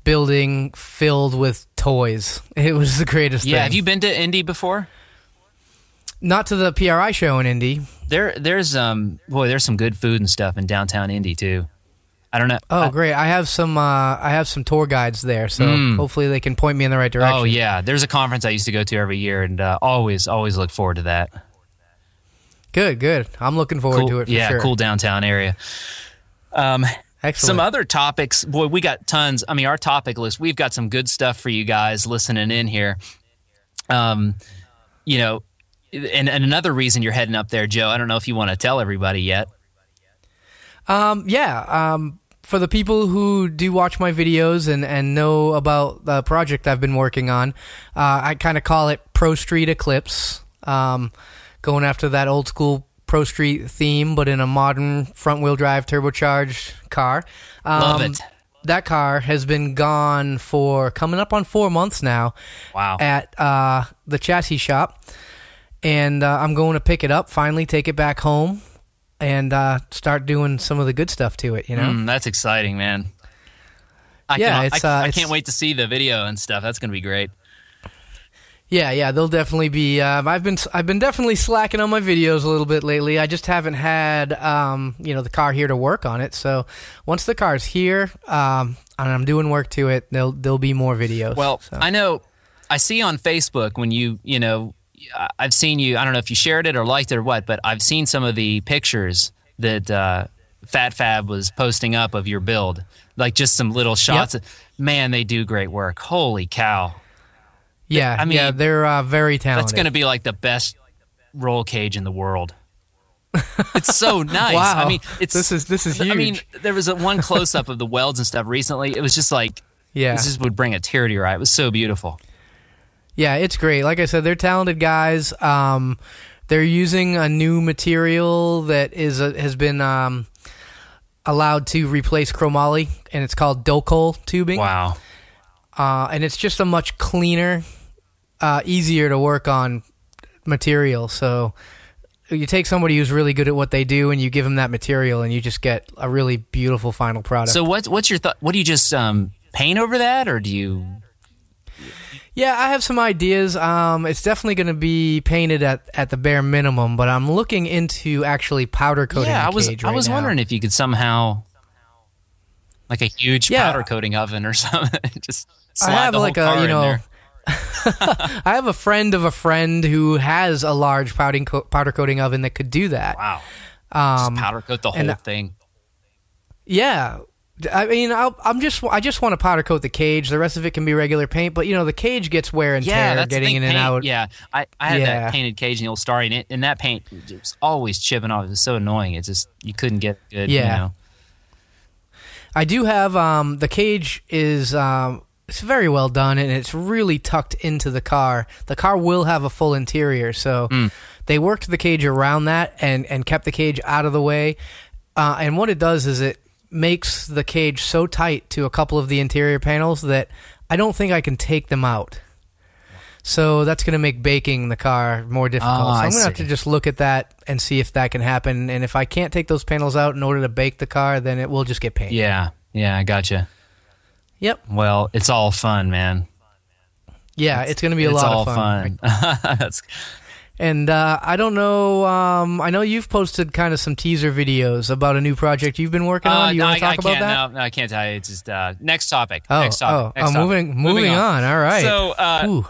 [SPEAKER 3] building filled with toys. It was the greatest thing.
[SPEAKER 2] Yeah, have you been to Indy before?
[SPEAKER 3] Not to the PRI show in Indy.
[SPEAKER 2] There's some good food and stuff in downtown Indy too. I don't know.
[SPEAKER 3] Oh, great! I have some tour guides there, so hopefully they can point me in the right direction.
[SPEAKER 2] Oh yeah, there's a conference I used to go to every year, and always look forward to that.
[SPEAKER 3] Good. I'm looking forward to it. For sure.
[SPEAKER 2] Cool downtown area.
[SPEAKER 3] Excellent.
[SPEAKER 2] Some other topics, boy, we got tons. I mean, our topic list. We've got some good stuff for you guys listening in here. And another reason you're heading up there, Joe, I don't know if you want to tell everybody yet.
[SPEAKER 3] For for the people who do watch my videos and know about the project I've been working on, I kind of call it Pro Street Eclipse, going after that old school Pro Street theme, but in a modern front-wheel drive turbocharged car.
[SPEAKER 2] Love it.
[SPEAKER 3] That car has been gone for coming up on 4 months now.
[SPEAKER 2] Wow.
[SPEAKER 3] At the chassis shop. And I'm going to pick it up, finally take it back home, and start doing some of the good stuff to it, you know?
[SPEAKER 2] That's exciting, man. I can't wait to see the video and stuff. That's going to be great.
[SPEAKER 3] Yeah, they'll definitely be. I've been definitely slacking on my videos a little bit lately. I just haven't had the car here to work on it. So once the car's here, and I'm doing work to it, there'll be more videos.
[SPEAKER 2] Well,
[SPEAKER 3] so.
[SPEAKER 2] I know. I see on Facebook when I've seen you. I don't know if you shared it or liked it or what, but I've seen some of the pictures that Fat Fab was posting up of your build, like just some little shots.
[SPEAKER 3] Yep.
[SPEAKER 2] Man, they do great work. Holy cow!
[SPEAKER 3] Yeah, I mean, they're very talented.
[SPEAKER 2] That's going to be like the best roll cage in the world. It's so nice.
[SPEAKER 3] Wow.
[SPEAKER 2] I mean,
[SPEAKER 3] this is huge.
[SPEAKER 2] I mean, there was one close up of the welds and stuff recently. It was just like, this just would bring a tear to your eye. It was so beautiful.
[SPEAKER 3] Yeah, it's great. Like I said, they're talented guys. They're using a new material that has been allowed to replace chromoly, and it's called Docol tubing.
[SPEAKER 2] Wow.
[SPEAKER 3] And it's just a much cleaner, easier to work on material. So you take somebody who's really good at what they do and you give them that material and you just get a really beautiful final product.
[SPEAKER 2] So what's your thought? What do you just paint over that, or do you...
[SPEAKER 3] Yeah, I have some ideas. It's definitely going to be painted at the bare minimum, but I'm looking into actually powder coating the cage right
[SPEAKER 2] I was
[SPEAKER 3] now.
[SPEAKER 2] wondering if you could somehow, like a huge powder coating oven or something, just slide
[SPEAKER 3] I have
[SPEAKER 2] the whole
[SPEAKER 3] like
[SPEAKER 2] car in there.
[SPEAKER 3] I have a friend of a friend who has a large powder coating oven that could do that.
[SPEAKER 2] Wow. Just powder coat the whole thing.
[SPEAKER 3] Yeah. I mean, I just want to powder coat the cage. The rest of it can be regular paint, but the cage gets wear and tear
[SPEAKER 2] that's
[SPEAKER 3] getting in and out.
[SPEAKER 2] Yeah, I had that painted cage in the old Starry, and that paint was always chipping off. It was so annoying. It's just you couldn't get it good.
[SPEAKER 3] Yeah. I do have the cage is it's very well done, and it's really tucked into the car. The car will have a full interior, so they worked the cage around that and kept the cage out of the way. And what it does is it makes the cage so tight to a couple of the interior panels that I don't think I can take them out. So that's going to make baking the car more difficult. So I'm going to have to just look at that and see if that can happen. And if I can't take those panels out in order to bake the car, then it will just get painted.
[SPEAKER 2] Yeah, I gotcha.
[SPEAKER 3] Yep.
[SPEAKER 2] Well, it's all fun, man.
[SPEAKER 3] Yeah, it's going to be a lot of fun.
[SPEAKER 2] That's...
[SPEAKER 3] And I don't know, I know you've posted kind of some teaser videos about a new project you've been working on. Do you want to talk about that?
[SPEAKER 2] No, I can't tell you. It's just next topic.
[SPEAKER 3] Moving on. All right.
[SPEAKER 2] So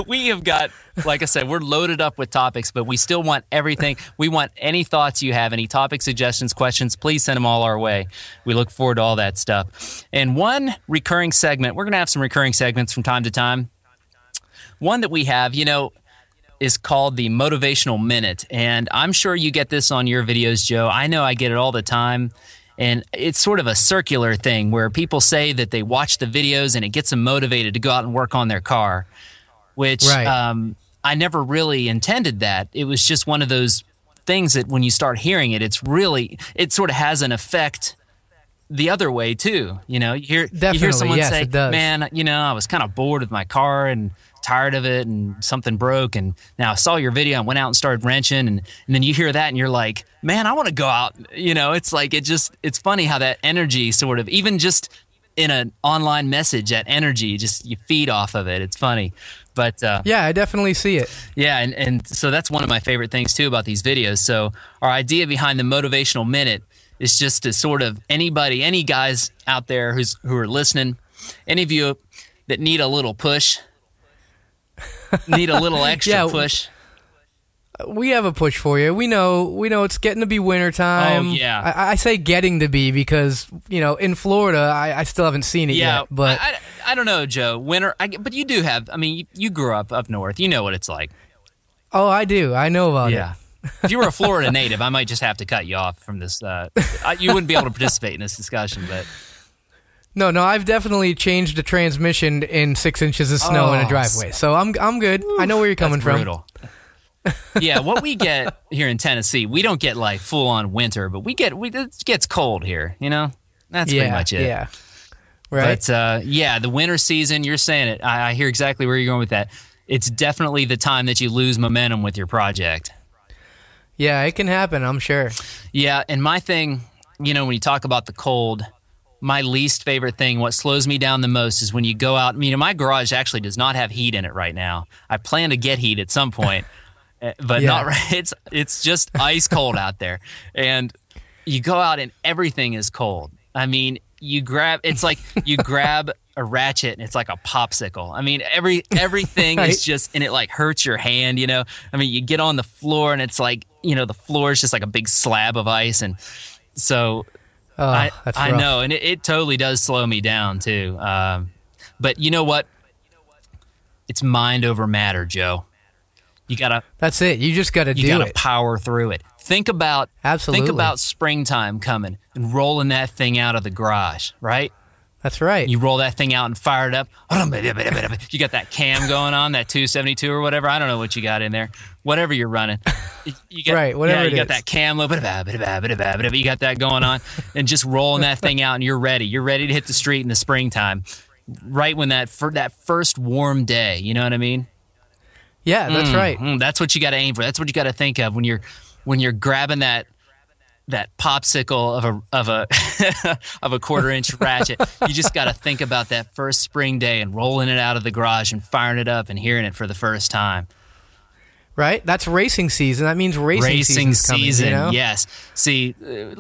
[SPEAKER 2] we have got, like I said, we're loaded up with topics, but we still want everything. We want any thoughts you have, any topic suggestions, questions, please send them all our way. We look forward to all that stuff. And one recurring segment, we're going to have some recurring segments from time to time. One that we have, is called the Motivational Minute. And I'm sure you get this on your videos, Joe. I know I get it all the time. And it's sort of a circular thing where people say that they watch the videos and it gets them motivated to go out and work on their car, which I never really intended that. It was just one of those things that when you start hearing it, it sort of has an effect the other way too. You hear someone say, man, I was kind of bored with my car and tired of it and something broke, and now I saw your video and went out and started wrenching, and then you hear that and you're like, man, I want to go out. It's like it's funny how that energy sort of, even just in an online message, that energy, just you feed off of it. It's funny. But
[SPEAKER 3] yeah, I definitely see it.
[SPEAKER 2] Yeah, and so that's one of my favorite things too about these videos. So our idea behind the Motivational Minute is just to sort of any guys out there who are listening, any of you that need a little push, need a little extra push.
[SPEAKER 3] We have a push for you. We know it's getting to be winter time.
[SPEAKER 2] Oh, yeah.
[SPEAKER 3] I say getting to be because, in Florida, I still haven't seen it yet. But
[SPEAKER 2] I don't know, Joe. Winter, but you do have, you grew up north. You know what it's like.
[SPEAKER 3] Oh, I do. I know about it.
[SPEAKER 2] If you were a Florida native, I might just have to cut you off from this. You wouldn't be able to participate in this discussion, but
[SPEAKER 3] No, I've definitely changed a transmission in 6 inches of snow in a driveway, so I'm good. I know where you're coming from.
[SPEAKER 2] Brutal. Yeah, what we get here in Tennessee, we don't get like full on winter, but it gets cold here. That's pretty much it.
[SPEAKER 3] Yeah, right.
[SPEAKER 2] But the winter season, you're saying it. I hear exactly where you're going with that. It's definitely the time that you lose momentum with your project.
[SPEAKER 3] Yeah, it can happen, I'm sure.
[SPEAKER 2] Yeah, and my thing, when you talk about the cold, my least favorite thing, what slows me down the most is when you go out. My garage actually does not have heat in it right now. I plan to get heat at some point, but not right. It's just ice cold out there. And you go out and everything is cold. It's like you grab a ratchet and it's like a popsicle. Everything is just, and it like hurts your hand, you get on the floor and it's like, the floor is just like a big slab of ice. And so I know, and it totally does slow me down too. But you know what? It's mind over matter, Joe.
[SPEAKER 3] That's it. You just got to do it.
[SPEAKER 2] You got to power through it. Think about
[SPEAKER 3] Absolutely.
[SPEAKER 2] Springtime coming and rolling that thing out of the garage, right?
[SPEAKER 3] That's right.
[SPEAKER 2] You roll that thing out and fire it up. You got that cam going on, that 272 or whatever. I don't know what you got in there. Whatever you're running. You got that cam. You got that going on and just rolling that thing out and you're ready. You're ready to hit the street in the springtime. Right when that first warm day, you know what I mean?
[SPEAKER 3] Yeah, that's right.
[SPEAKER 2] That's what you got to aim for. That's what you got to think of when you're grabbing that popsicle of a 1/4-inch ratchet. You just got to think about that first spring day and rolling it out of the garage and firing it up and hearing it for the first time.
[SPEAKER 3] Right? That's racing season. That means racing season. Coming,
[SPEAKER 2] yes. See, you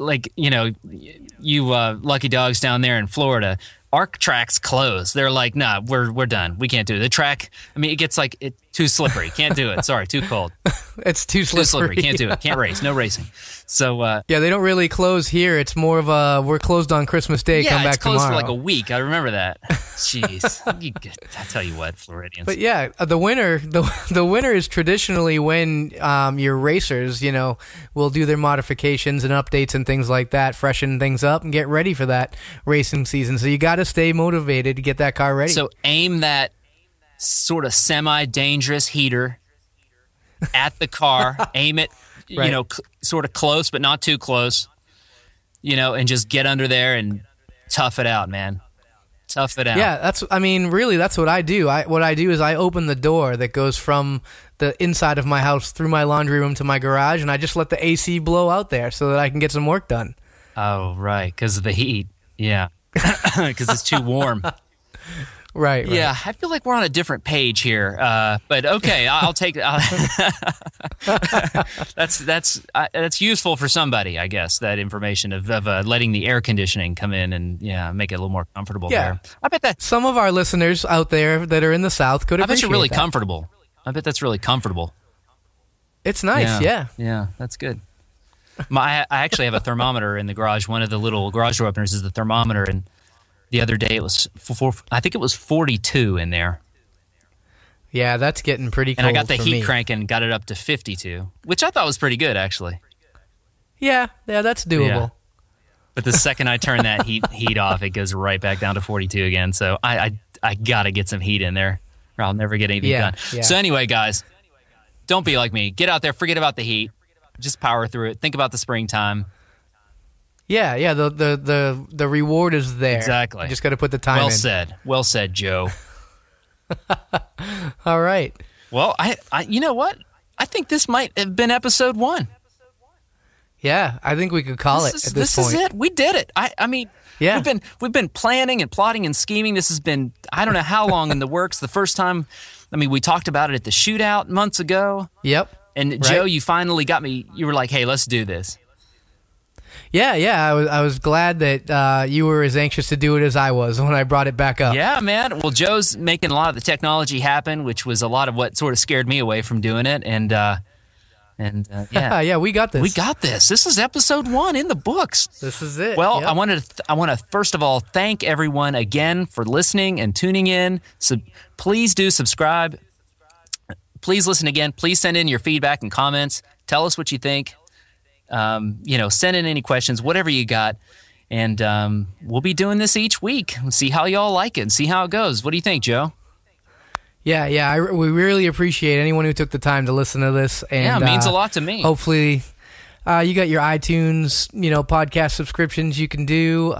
[SPEAKER 2] lucky dogs down there in Florida, our track's closed. They're like, nah, we're done. We can't do it. The track, it gets like too slippery. Can't do it. Sorry, too cold.
[SPEAKER 3] It's too slippery.
[SPEAKER 2] Can't do it. Can't race. No racing. So
[SPEAKER 3] they don't really close here. It's more of we're closed on Christmas Day. Come back tomorrow.
[SPEAKER 2] Yeah, it's closed for like a week. I remember that. Jeez, I tell you what, Floridians.
[SPEAKER 3] But yeah, the winter is traditionally when your racers, will do their modifications and updates and things like that, freshen things up and get ready for that racing season. So you got to stay motivated to get that car ready.
[SPEAKER 2] So aim that sort of semi-dangerous heater at the car. Aim it,
[SPEAKER 3] right.
[SPEAKER 2] Sort of close, but not too close. And just get under there and tough it out, man. Tough it out.
[SPEAKER 3] Yeah, that's what I do. What I do is I open the door that goes from the inside of my house through my laundry room to my garage, and I just let the AC blow out there so that I can get some work done.
[SPEAKER 2] Oh, right, because of the heat. Yeah, because it's too warm.
[SPEAKER 3] Right.
[SPEAKER 2] Yeah, I feel like we're on a different page here, but okay, I'll take. That's useful for somebody, I guess. That information of letting the air conditioning come in and make it a little more comfortable there. I bet that
[SPEAKER 3] some of our listeners out there that are in the South could appreciate that.
[SPEAKER 2] I bet you're really comfortable. I bet that's really comfortable.
[SPEAKER 3] It's nice, yeah.
[SPEAKER 2] Yeah, that's good. I actually have a thermometer in the garage. One of the little garage door openers is the thermometer, and the other day it was I think it was 42 in there.
[SPEAKER 3] Yeah, that's getting pretty cold.
[SPEAKER 2] And I got the heat crank and got it up to 52, which I thought was pretty good, actually.
[SPEAKER 3] Yeah, that's doable. Yeah.
[SPEAKER 2] But the second I turn that heat off, it goes right back down to 42 again. So I got to get some heat in there, or I'll never get anything done. Yeah. So anyway, guys, don't be like me. Get out there, forget about the heat. Just power through it. Think about the springtime.
[SPEAKER 3] Yeah. The reward is there.
[SPEAKER 2] Exactly.
[SPEAKER 3] You just got to put the time in.
[SPEAKER 2] Well said, Joe.
[SPEAKER 3] All right.
[SPEAKER 2] Well, I you know what? I think this might have been episode 1.
[SPEAKER 3] Yeah, I think we could call it at this point.
[SPEAKER 2] This is it. We did it. I mean,
[SPEAKER 3] yeah.
[SPEAKER 2] We've been planning and plotting and scheming. This has been, I don't know how long in the works. The first time, we talked about it at the shootout months ago.
[SPEAKER 3] Yep.
[SPEAKER 2] And right. Joe, you finally got me. You were like, "Hey, let's do this."
[SPEAKER 3] Yeah. I was glad that you were as anxious to do it as I was when I brought it back up.
[SPEAKER 2] Yeah, man. Well, Joe's making a lot of the technology happen, which was a lot of what sort of scared me away from doing it. And yeah,
[SPEAKER 3] yeah, we got this.
[SPEAKER 2] We got this. This is episode 1 in the books.
[SPEAKER 3] This is it.
[SPEAKER 2] Well,
[SPEAKER 3] yep.
[SPEAKER 2] I want to first of all thank everyone again for listening and tuning in. So please do subscribe. Please listen again. Please send in your feedback and comments. Tell us what you think. Send in any questions, whatever you got. And we'll be doing this each week. We'll see how y'all like it and see how it goes. What do you think, Joe?
[SPEAKER 3] Yeah. We really appreciate anyone who took the time to listen to this. And,
[SPEAKER 2] it means a lot to me.
[SPEAKER 3] Hopefully, you got your iTunes, podcast subscriptions you can do.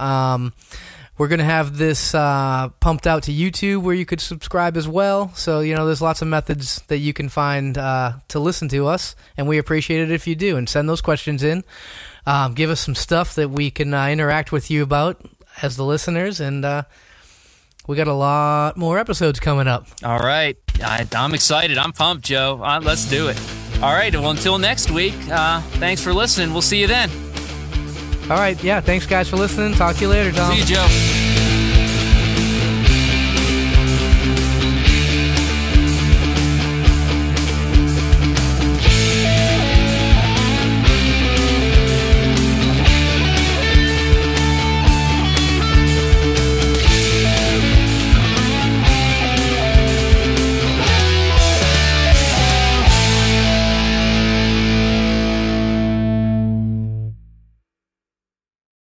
[SPEAKER 3] We're going to have this pumped out to YouTube where you could subscribe as well. So, there's lots of methods that you can find to listen to us, and we appreciate it if you do. And send those questions in. Give us some stuff that we can interact with you about as the listeners, and we got a lot more episodes coming up.
[SPEAKER 2] All right. I'm excited. I'm pumped, Joe. Let's do it. All right. Well, until next week, thanks for listening. We'll see you then.
[SPEAKER 3] All right. Yeah. Thanks, guys, for listening. Talk to you later, Tom.
[SPEAKER 2] See you, Joe.